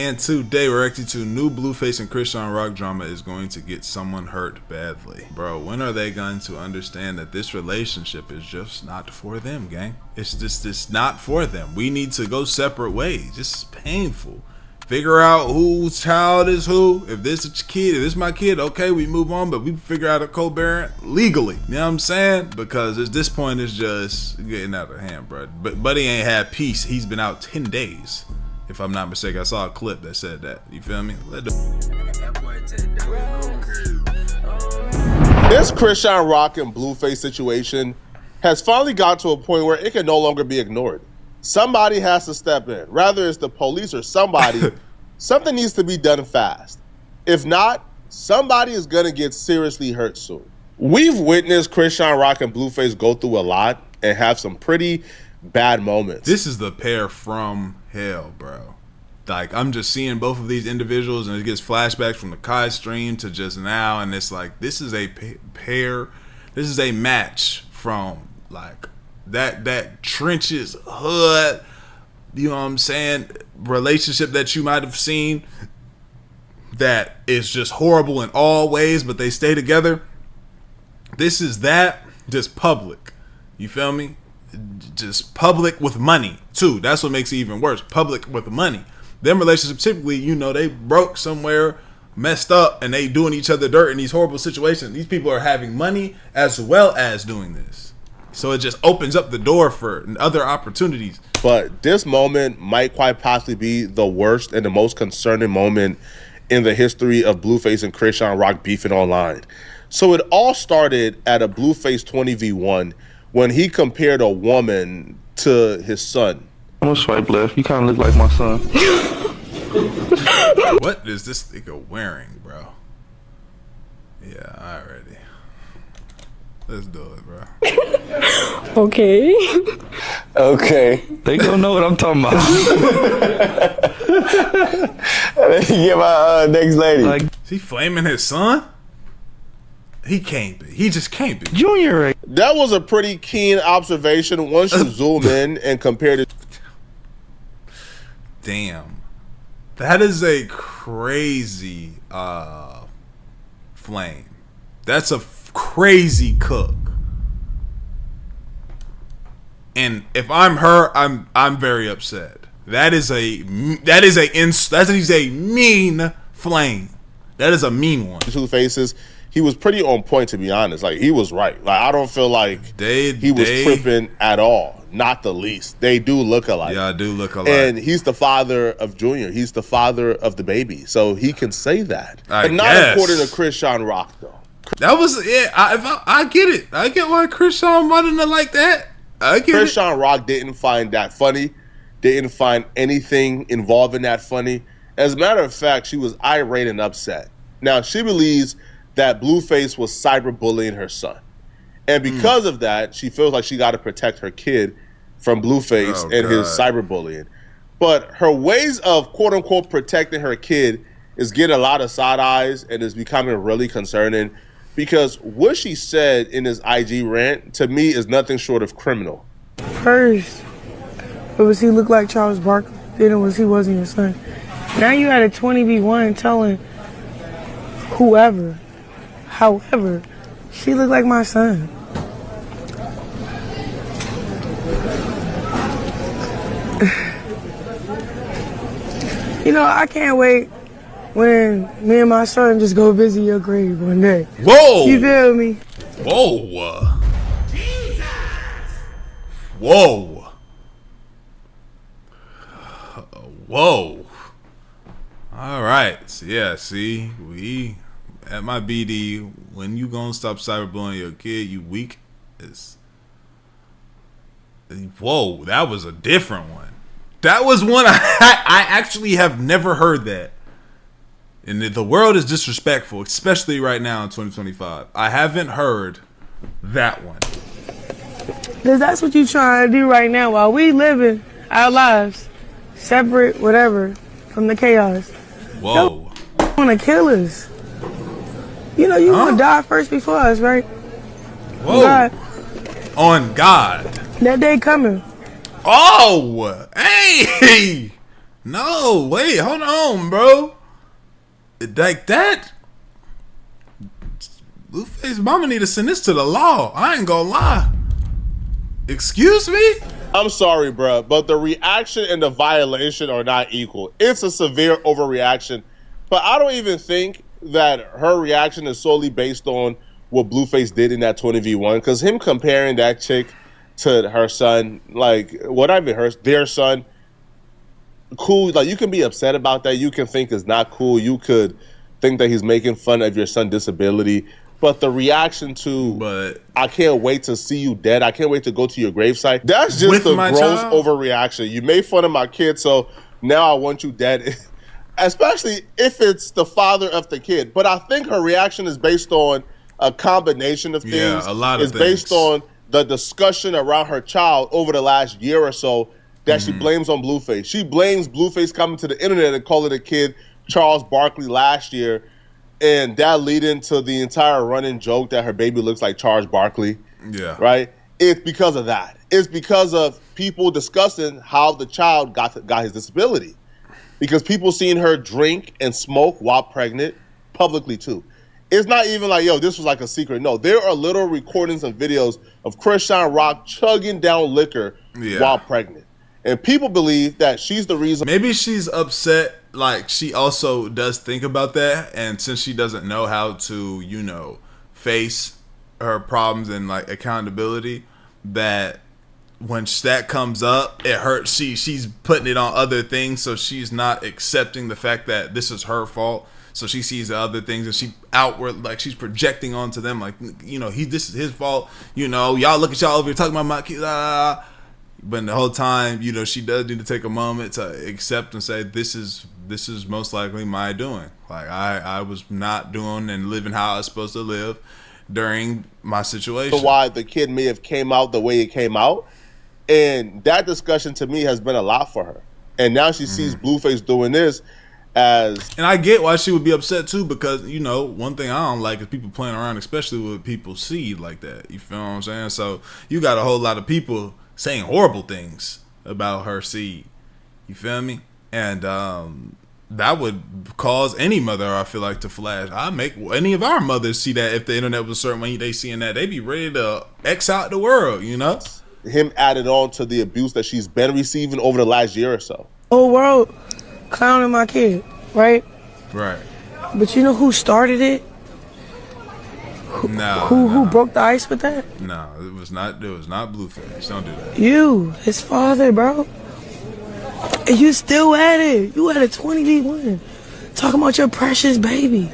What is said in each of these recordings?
And today we're reacting to new Blueface and Chrisean rock drama is going to get someone hurt badly. Bro, when are they going to understand that this relationship is just not for them, gang? It's not for them. We need to go separate ways. This is painful. Figure out whose child is who. If this is kid, if this is my kid, okay, we move on, but we figure out a co-parent legally. You know what I'm saying? Because at this point it's just getting out of hand, bro. But Buddy ain't had peace. He's been out 10 days. If I'm not mistaken, I saw a clip that said that. You feel me? This Chrisean Rock and Blueface situation has finally got to a point where it can no longer be ignored. Somebody has to step in. Rather it's the police or somebody. Something needs to be done fast. If not, somebody is going to get seriously hurt soon. We've witnessed Chrisean Rock and Blueface go through a lot and have some pretty bad moments. This is the pair from hell, bro. Like, I'm just seeing both of these individuals and it gets flashbacks from the Kai stream to just now, and it's like, this is a pair, this is a match from like that trenches hood, you know what I'm saying, relationship that you might have seen that is just horrible in all ways, but they stay together. This is that, just public. You feel me? Just public with money too. That's what makes it even worse. Public with money. Them relationships typically, you know, they broke somewhere, messed up, and they doing each other dirt in these horrible situations. These people are having money as well as doing this. So it just opens up the door for other opportunities. But this moment might quite possibly be the worst and the most concerning moment in the history of Blueface and Chrisean Rock beefing online. So it all started at a Blueface 20v1 when he compared a woman to his son. I'm gonna swipe left. You kind of look like my son. What is this nigga wearing, bro? Yeah, already. Let's do it, bro. Okay. Okay. They gonna know what I'm talking about. Get my next lady. Like, Is he flaming his son? He can't be. He just can't be. Junior, right? That was a pretty keen observation once you zoom in and compare it. Damn. That is a crazy flame. That's a crazy cook. And if I'm her, I'm very upset. That is a mean flame. That is a mean one. Two faces. He was pretty on point, to be honest. Like, he was right. Like, I don't feel like he was tripping at all. Not the least. They do look alike. Yeah, I do look alike. And he's the father of Junior. He's the father of the baby. So he can say that. But not according to Chrisean Rock, though. That was, yeah, I get it. I get why Chrisean wanted to like that. I get it. Chrisean Rock didn't find that funny. Didn't find anything involving that funny. As a matter of fact, she was irate and upset. Now, she believes that Blueface was cyberbullying her son. And because of that, she feels like she got to protect her kid from Blueface and his cyberbullying. But her ways of, quote-unquote, protecting her kid is getting a lot of side eyes and is becoming really concerning because what she said in his IG rant, to me, is nothing short of criminal. First, it was he looked like Charles Barkley. Then it was he wasn't your son. Now you had a 20v1 telling whoever. However, she looked like my son. You know, I can't wait when me and my son just go visit your grave one day. Whoa! You feel me? Whoa! Whoa! Whoa! All right. Yeah, see, we at my BD, when you gonna stop cyberbullying your kid, you weak as. Whoa, that was a different one. That was one I actually have never heard that. And the world is disrespectful, especially right now in 2025. I haven't heard that one. Because that's what you trying to do right now while we living our lives separate, whatever, from the chaos. Whoa. You want to kill us. You know, you want to die first before us, right? Whoa. God. On God. That day coming. Oh, hey. No, wait, hold on, bro. Like that. Blueface mama need to send this to the law. I ain't gonna lie. Excuse me? I'm sorry, bro, but the reaction and the violation are not equal. It's a severe overreaction, but I don't even think that her reaction is solely based on what Blueface did in that 20v1, because him comparing that chick to her son, like, their son, cool. Like, you can be upset about that. You can think it's not cool. You could think that he's making fun of your son's disability. But the reaction to, I can't wait to see you dead. I can't wait to go to your gravesite. That's just a gross overreaction. You made fun of my kid, so now I want you dead. Especially if it's the father of the kid. But I think her reaction is based on a combination of things. Yeah, a lot of things. It's based on the discussion around her child over the last year or so that she blames on Blueface. She blames Blueface coming to the internet and calling the kid Charles Barkley last year, and that leading to the entire running joke that her baby looks like Charles Barkley. Yeah. Right? It's because of that. It's because of people discussing how the child got his disability. Because people seen her drink and smoke while pregnant publicly too. It's not even like, yo, this was like a secret. No, there are little recordings and videos of Chrisean Rock chugging down liquor while pregnant. And people believe that she's the reason. Maybe she's upset. Like, she also does think about that. And since she doesn't know how to, you know, face her problems and, like, accountability, that when that comes up, it hurts. She's putting it on other things. So she's not accepting the fact that this is her fault. So she sees the other things and she outward, like, she's projecting onto them. Like, you know, this is his fault. You know, y'all look at y'all over here talking about my kid. But the whole time, you know, she does need to take a moment to accept and say, this is most likely my doing. Like, I was not doing and living how I was supposed to live during my situation. So why the kid may have came out the way it came out. And that discussion to me has been a lot for her. And now she sees Blueface doing this as... And I get why she would be upset too, because, you know, one thing I don't like is people playing around, especially with people's seed like that. You feel what I'm saying? So you got a whole lot of people saying horrible things about her seed. You feel me? And that would cause any mother, I feel like, to flash. I make any of our mothers see that if the internet was a certain way, they seeing that, they be ready to X out the world, you know? Him added on to the abuse that she's been receiving over the last year or so. Whole world clowning my kid, right? Right. But you know who started it? Who broke the ice with that? No, it was not Blueface. Don't do that. You, his father, bro. And you still at it. You at a 20v1. Talking about your precious baby.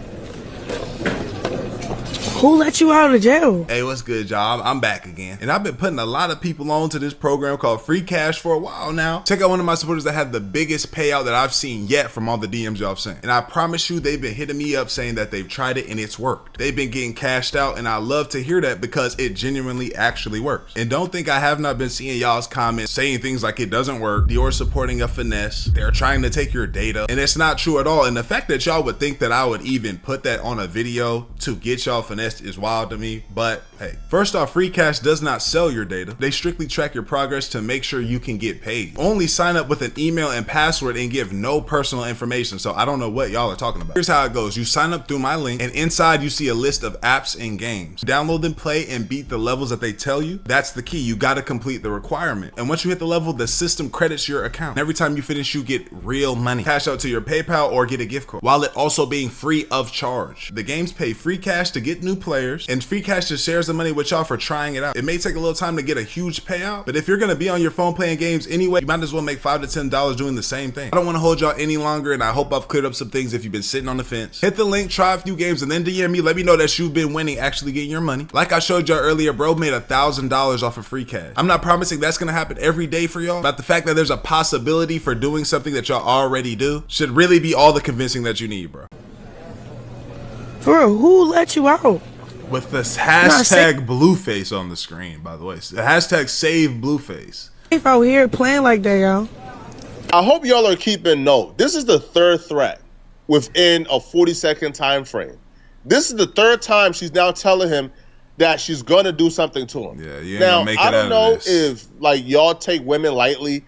Who let you out of jail? Hey, what's good, y'all? I'm back again. And I've been putting a lot of people on to this program called Free Cash for a while now. Check out one of my supporters that had the biggest payout that I've seen yet from all the DMs y'all have sent. And I promise you, they've been hitting me up saying that they've tried it and it's worked. They've been getting cashed out, and I love to hear that because it genuinely actually works. And don't think I have not been seeing y'all's comments saying things like it doesn't work. Dior supporting a finesse. They're trying to take your data. And it's not true at all. And the fact that y'all would think that I would even put that on a video to get y'all finessed is wild to me. But hey, first off, Free Cash does not sell your data. They strictly track your progress to make sure you can get paid. Only sign up with an email and password and give no personal information. So I don't know what y'all are talking about. Here's how it goes. You sign up through my link, and inside you see a list of apps and games. Download them, play, and beat the levels that they tell you. That's the key. You got to complete the requirement. And once you hit the level, the system credits your account. And every time you finish, you get real money. Cash out to your PayPal or get a gift card, while it also being free of charge. The games pay Free Cash to get new players, and Free Cash just shares the money with y'all for trying it out. It may take a little time to get a huge payout, but if you're gonna be on your phone playing games anyway, you might as well make $5 to $10 doing the same thing. I don't want to hold y'all any longer, and I hope I've cleared up some things if you've been sitting on the fence. Hit the link, try a few games, and then DM me. Let me know that you've been winning, actually getting your money. Like I showed y'all earlier, bro made $1,000 off of Free Cash. I'm not promising that's gonna happen every day for y'all, but the fact that there's a possibility for doing something that y'all already do should really be all the convincing that you need, bro. For real, who let you out? With this hashtag Blueface on the screen, by the way. The hashtag save Blueface. If out here playing like that, y'all. I hope y'all are keeping note. This is the third threat within a 40-second time frame. This is the third time she's now telling him that she's gonna do something to him. Yeah, now I don't know if like y'all take women lightly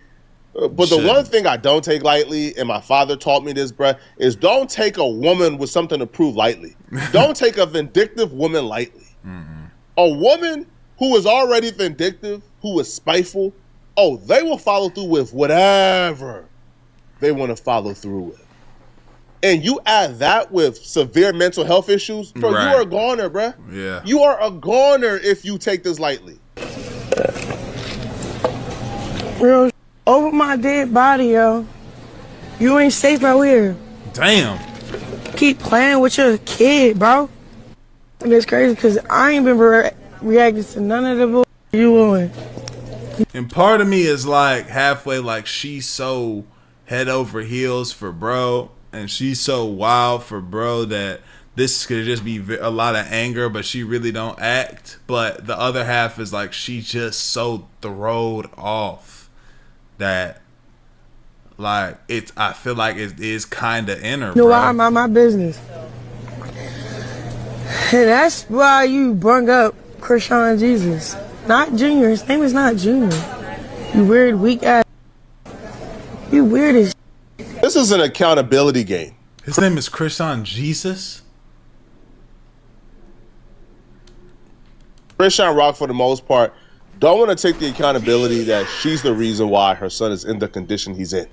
But the one thing I don't take lightly, and my father taught me this, bruh, is don't take a woman with something to prove lightly. Don't take a vindictive woman lightly. Mm-hmm. A woman who is already vindictive, who is spiteful, they will follow through with whatever they want to follow through with. And you add that with severe mental health issues, bro, you are a goner, bruh. Yeah. You are a goner if you take this lightly. Real over my dead body, yo. You ain't safe out here. Damn. Keep playing with your kid, bro. And it's crazy because I ain't been reacting to none of the bull you doing. And part of me is like halfway like she's so head over heels for bro, and she's so wild for bro that this could just be a lot of anger, but she really don't act. But the other half is like she just so throwed off that like I feel like it is kind of in her. You know why? I'm on my business. And that's why you brung up Chrisean Jesus. Not Junior. His name is not Junior. You weird, weak ass. You weird as. This is an accountability game. His name is Chrisean Jesus? Chrisean Rock, for the most part, don't want to take the accountability that she's the reason why her son is in the condition he's in.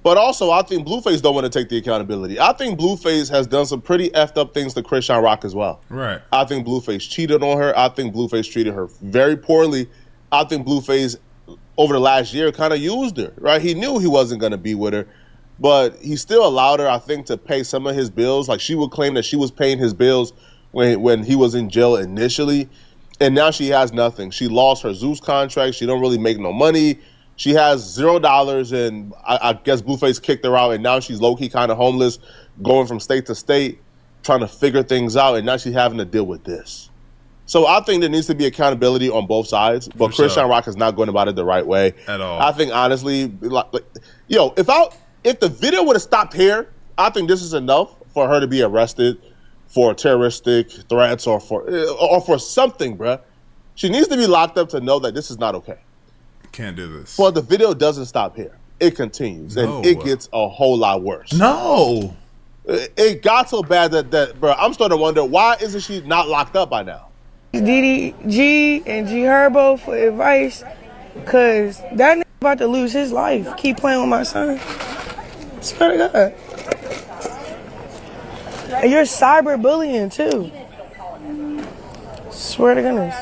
But also, I think Blueface don't want to take the accountability. I think Blueface has done some pretty effed up things to Chrisean Rock as well. Right. I think Blueface cheated on her. I think Blueface treated her very poorly. I think Blueface, over the last year, kind of used her, right? He knew he wasn't going to be with her, but he still allowed her, I think, to pay some of his bills. Like, she would claim that she was paying his bills when he was in jail initially, and now she has nothing. She lost her Zeus contract. She don't really make no money. She has $0, and I guess Blueface kicked her out, and now she's low-key kind of homeless, going from state to state, trying to figure things out, and now she's having to deal with this. So I think there needs to be accountability on both sides, but Chrisean Rock is not going about it the right way. At all. I think, honestly, if the video would have stopped here, I think this is enough for her to be arrested for terroristic threats or for something, bruh. She needs to be locked up to know that this is not okay. Can't do this. Well, the video doesn't stop here. It continues, and it gets a whole lot worse. No. It got so bad that bro, I'm starting to wonder, why isn't she not locked up by now? DDG and G Herbo for advice, because that nigga about to lose his life. Keep playing with my son. Swear to God. And you're cyberbullying, too. Swear to goodness.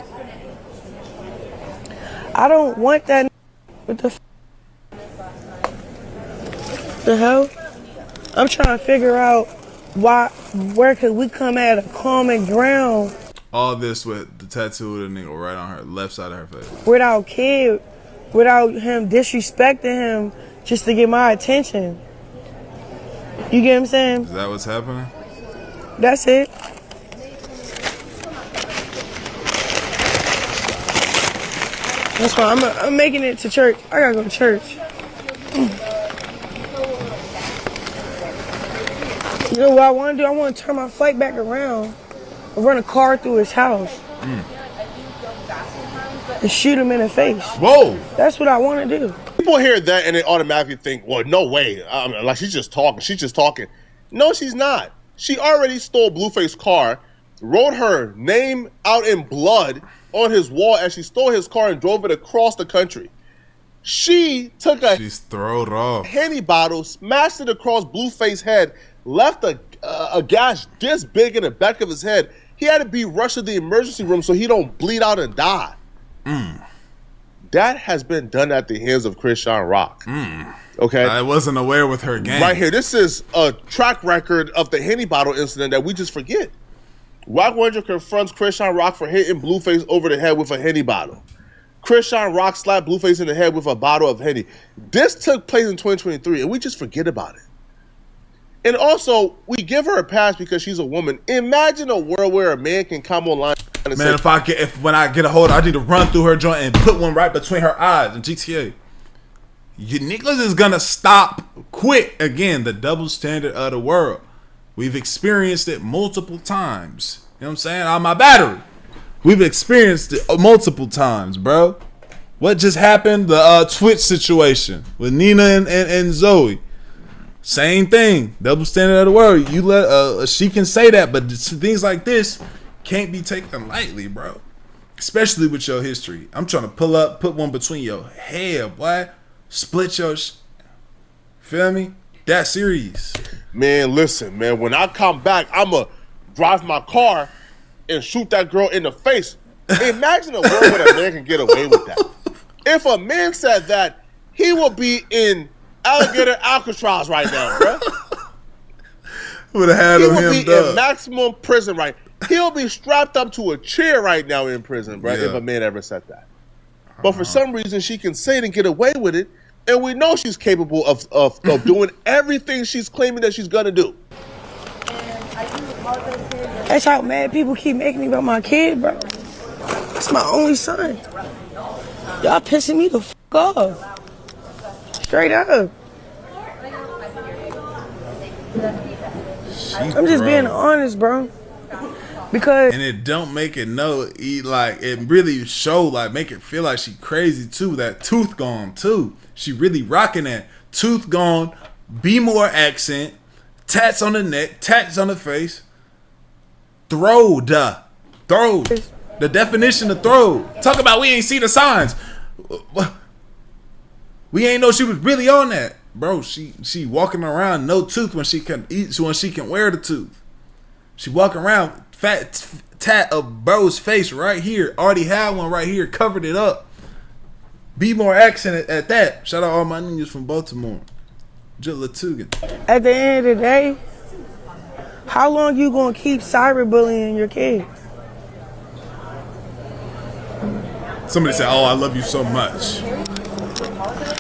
I don't want that. What the hell? I'm trying to figure out where could we come at a common ground. All this with the tattoo of the nigga right on her left side of her face. Without him disrespecting him just to get my attention. You get what I'm saying? Is that what's happening? That's it. That's why I'm making it to church. I gotta go to church. You know what I want to do? I want to turn my flight back around and run a car through his house and shoot him in the face. Whoa! That's what I want to do. People hear that and they automatically think, well, no way. Like, she's just talking. She's just talking. No, she's not. She already stole Blueface's car, wrote her name out in blood on his wall as she stole his car and drove it across the country. She's throwed off. Henny bottle, smashed it across Blueface's head, left a gash this big in the back of his head. He had to be rushed to the emergency room so he don't bleed out and die. That has been done at the hands of Chrisean Rock. Okay, I wasn't aware with her game. Right here, this is a track record of the Henny bottle incident that we just forget. Rock Ranger confronts Chrisean Rock for hitting Blueface over the head with a Henny bottle. Chrisean Rock slapped Blueface in the head with a bottle of Henny. This took place in 2023, and we just forget about it. And also, we give her a pass because she's a woman. Imagine a world where a man can come online and say, when I get a hold, I need to run through her joint and put one right between her eyes in GTA. Nicholas is gonna stop quick. Again, the double standard of the world. We've experienced it multiple times. You know what I'm saying? On my battery. We've experienced it multiple times, bro. What just happened? The Twitch situation with Nina and Zoe. Same thing. Double standard of the word. You let she can say that, but things like this can't be taken lightly, bro. Especially with your history. I'm trying to put one between your head, boy. Split your feel me? That serious. Man, listen, man. When I come back, I'ma drive my car and shoot that girl in the face. Imagine a world where a man can get away with that. If a man said that, he would be in alligator Alcatraz right now, bro. Would have had he him would be up. in maximum prison right. He'll be strapped up to a chair right now in prison, bro. Yeah. If a man ever said that. But for some reason, she can say it and get away with it, and we know she's capable of doing everything she's claiming that she's gonna do. That's how mad people keep making me about my kid, bro. It's my only son. Y'all pissing me the fuck off. Straight up. I'm just being honest, bro. Because and it don't make it like it really show like make it feel like she crazy too. That tooth gone too. She really rocking that tooth gone. Be more accent. Tats on the neck. Tats on the face. Throw. The definition of throw. Talk about we ain't see the signs. We ain't know she was really on that, bro. She walking around no tooth when she can eat. When she can wear the tooth. She walking around fat tat of bro's face right here. Already had one right here. Covered it up. Be more accent at that. Shout out all my ninjas from Baltimore. Jill Latugan. at the end of the day, how long you gonna keep cyberbullying your kid? Somebody said, "Oh, I love you so much."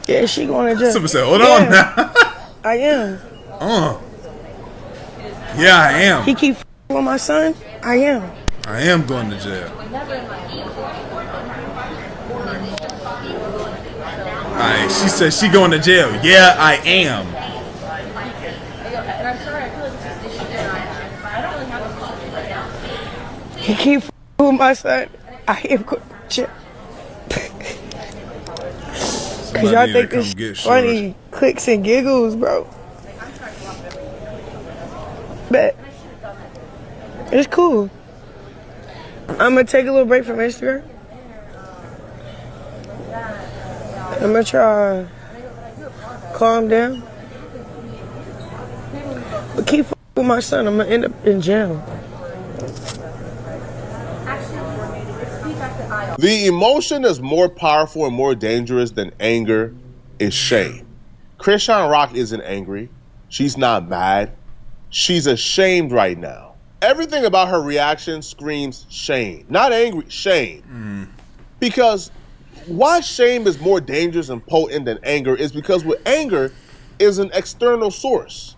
Yeah, she gonna just. Somebody said, "Hold on now." I am. Yeah, I am. He keep with my son. I am. I am going to jail. Alright, she said she going to jail. Yeah, I am. He keep with my son. I am going to jail. Cause y'all think this shit funny, clicks and giggles, bro. But it's cool. I'm gonna take a little break from Instagram. I'm gonna try calm down. But keep with my son, I'm gonna end up in jail. The emotion that's more powerful and more dangerous than anger is shame. Chrisean Rock isn't angry. She's not mad. She's ashamed right now. Everything about her reaction screams shame. Not angry, shame. Because why shame is more dangerous and potent than anger is because with anger is an external source.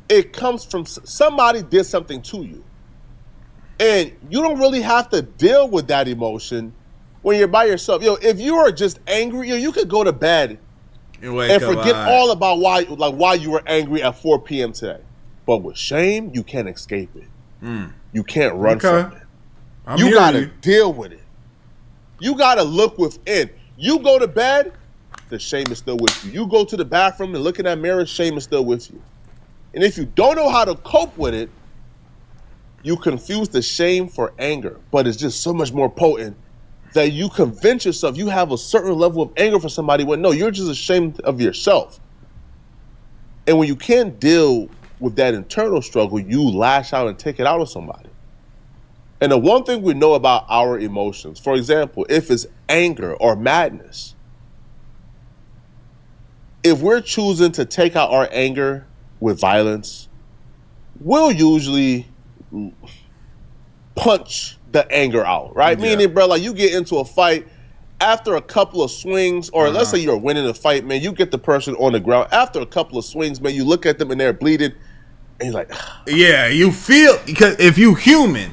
It comes from somebody did something to you. And you don't really have to deal with that emotion when you're by yourself. If you are just angry, you could go to bed and forget all about why you were angry at 4 p.m. today. But with shame, you can't escape it. You can't run from it. You gotta deal with it. You gotta look within. You go to bed, the shame is still with you. You go to the bathroom and look in that mirror, shame is still with you. And if you don't know how to cope with it, you confuse the shame for anger. But it's just so much more potent that you convince yourself you have a certain level of anger for somebody when no, you're just ashamed of yourself. And when you can't deal with that internal struggle, you lash out and take it out on somebody. And the one thing we know about our emotions, for example, if it's anger or madness, if we're choosing to take out our anger with violence, we'll usually punch the anger out, right? Yeah. Meaning, bro, like you get into a fight after a couple of swings, or let's say you're winning a fight, man, you get the person on the ground. After a couple of swings, man, you look at them and they're bleeding, and you're like, yeah, you feel, because if you're human,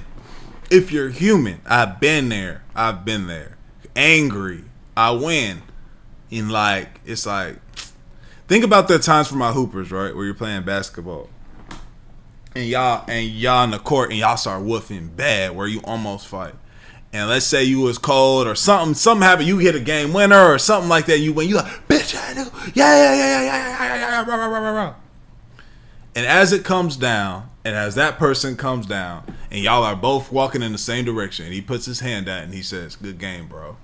I've been there. Angry, I win. And like, it's like, think about the times for my hoopers, right, where you're playing basketball. And y'all in the court and y'all start woofing bad where you almost fight. and let's say you was cold or something happened, you hit a game winner or something like that, you win, you like, bitch, yeah. And as it comes down, and as that person comes down, and y'all are both walking in the same direction, and he puts his hand out and he says, good game, bro.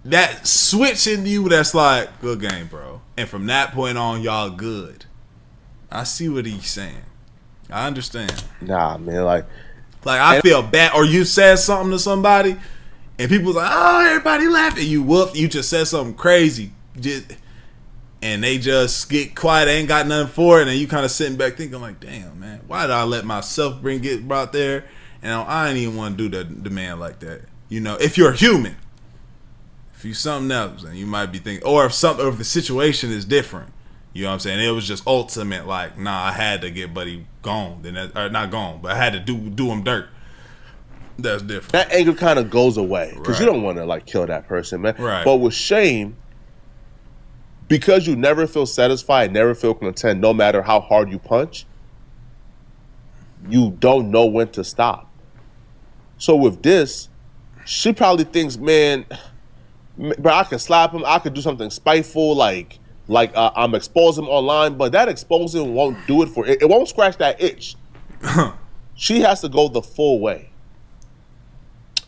That switch in you that's like, good game, bro. And from that point on, y'all good. I see what he's saying. I understand. Nah, man, like I feel bad. Or you said something to somebody, and people was like, oh, everybody laughing. You just said something crazy. And they just get quiet, they ain't got nothing for it, and then you kind of sitting back thinking like, damn, man, why did I let myself get brought there? And I ain't even want to do the man like that. You know, if you're human. If you something else, and you might be thinking, or if the situation is different, you know what I'm saying? It was just ultimate, like, nah, I had to get Buddy gone, or not gone, but I had to do him dirt. That's different. That anger kind of goes away because you Right. don't want to like kill that person, man. Right. But with shame, because you never feel satisfied, never feel content, no matter how hard you punch, you don't know when to stop. So with this, she probably thinks, man, but I could slap him. I could do something spiteful, like I'm exposing him online. But that exposing won't do it for it. It won't scratch that itch. She has to go the full way.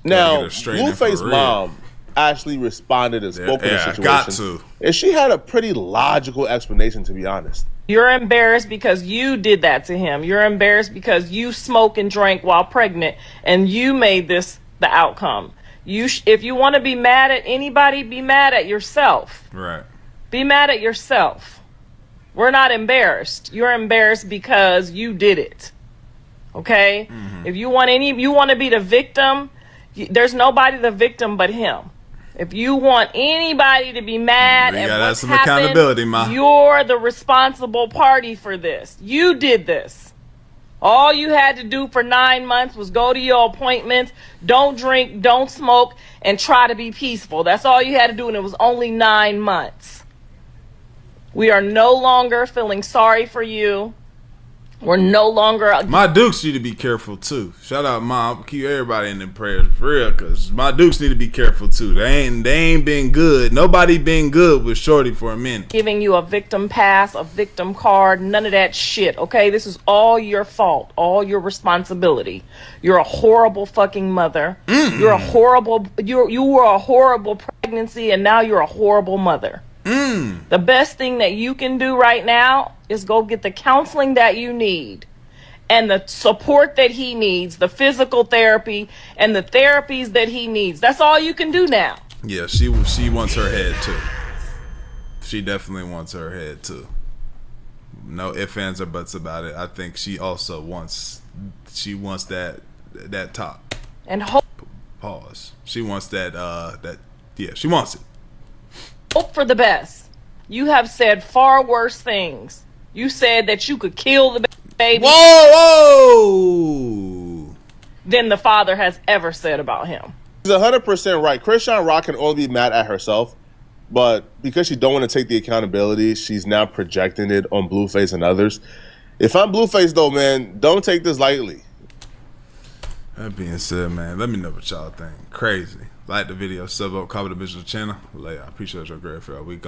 Now, Blueface mom actually responded and spoke in the situation. Got to. And she had a pretty logical explanation, to be honest. You're embarrassed because you did that to him. You're embarrassed because you smoked and drank while pregnant, and you made this the outcome. If you want to be mad at anybody, be mad at yourself. Right. Be mad at yourself. We're not embarrassed. You're embarrassed because you did it. Okay? Mm-hmm. If you want to be the victim, there's nobody the victim but him. If you want anybody to be mad at what's happened, accountability, Ma. You're the responsible party for this. You did this. All you had to do for 9 months was go to your appointments, don't drink, don't smoke, and try to be peaceful. That's all you had to do, and it was only 9 months. We are no longer feeling sorry for you. We're no longer... My Dukes need to be careful, too. Shout out, Mom. Keep everybody in their prayers, for real, because my Dukes need to be careful, too. They ain't been good. Nobody been good with Shorty for a minute. Giving you a victim pass, a victim card, none of that shit, okay? This is all your fault, all your responsibility. You're a horrible fucking mother. Mm-mm. You were a horrible pregnancy, and now you're a horrible mother. The best thing that you can do right now is go get the counseling that you need and the support that he needs, the physical therapy and the therapies that he needs. That's all you can do now. Yeah, she wants her head too. She definitely wants her head too. No ifs, ands, or buts about it. I think she also wants that top. And pause. She wants that yeah, she wants it. Hope for the best. You have said far worse things. You said that you could kill the baby. Whoa! Than the father has ever said about him. She's 100% right. Chrisean Rock can only be mad at herself, but because she don't want to take the accountability, she's now projecting it on Blueface and others. If I'm Blueface, though, man, don't take this lightly. That being said, man, let me know what y'all think. Crazy. Like the video, sub up, comment the channel. I appreciate your great for our week.